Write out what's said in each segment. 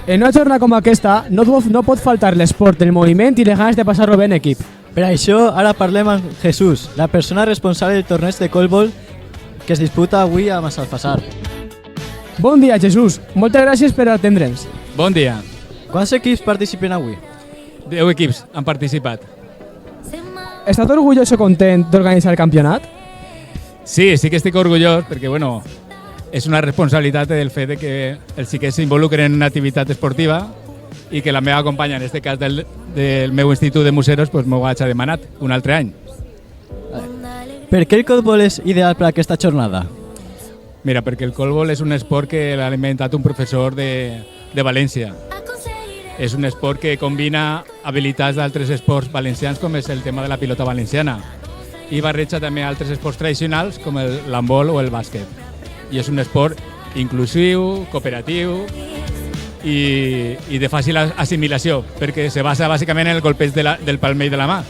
En una jornada com aquesta no pot faltar l'esport, el moviment i les ganes de passar-ho bé en equip. Per això, ara parlem amb Jesús, la persona responsable del torneig de Colbol que es disputa avui a Massalfassar. Bon dia, Jesús. Moltes gràcies per atendre'ns. Bon dia. Quants equips participen avui? 10 equips han participat. Estàs orgullós o content d'organitzar el campionat? Sí que estic orgullós perquè, bueno, és una responsabilitat del fet de que els xiquets s'involucren en una activitat esportiva i que la meva companya, en aquest cas del meu institut de Museros, pues, m'ho hagi demanat un altre any. Per què el Colbol és ideal per a aquesta jornada? Mira, perquè el colbol és un esport que l'ha inventat un professor de València. És un esport que combina habilitats d'altres esports valencians, com és el tema de la pilota valenciana, i barreja també altres esports tradicionals, com l'handbol o el bàsquet. I és un esport inclusiu, cooperatiu i de fàcil assimilació, perquè se basa bàsicament en el golpeig del palmell de la mà,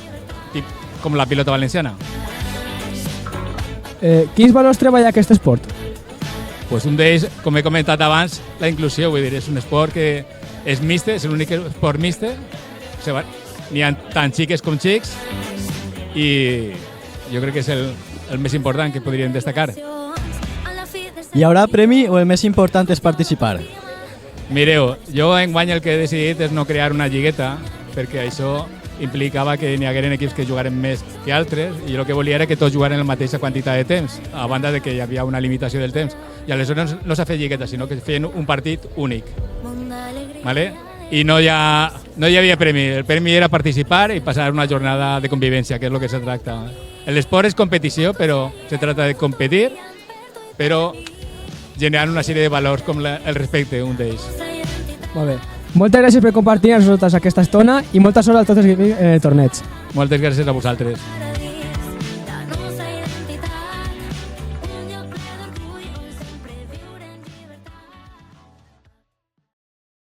com la pilota valenciana. Quins valors treballa aquest esport? Pues un d'ells, com he comentat abans, la inclusió, vull dir, és un esport que és mixte, és l'únic esport mixte, n'hi ha tant xiques com xics i jo crec que és el més important que podríem destacar. Hi haurà premi o el més important és participar? Mireu, jo enguany el que he decidit és no crear una lligueta, perquè això implicava que n'hi hagueren equips que jugaren més que altres i el que volia era que tots jugaren la mateixa quantitat de temps, a banda de que hi havia una limitació del temps. I aleshores no s'ha fet lligueta, sinó que feien un partit únic. ¿Vale? I no hi havia premi. El premi era participar i passar una jornada de convivència, que és el que se tracta. L'esport és competició, però se trata de competir, però generant una sèrie de valors com el respecte, un d'ells. Molt bé. Moltes gràcies per compartir amb nosaltres aquesta estona i molta sort a tots els equips en el torneig. Moltes gràcies a vosaltres.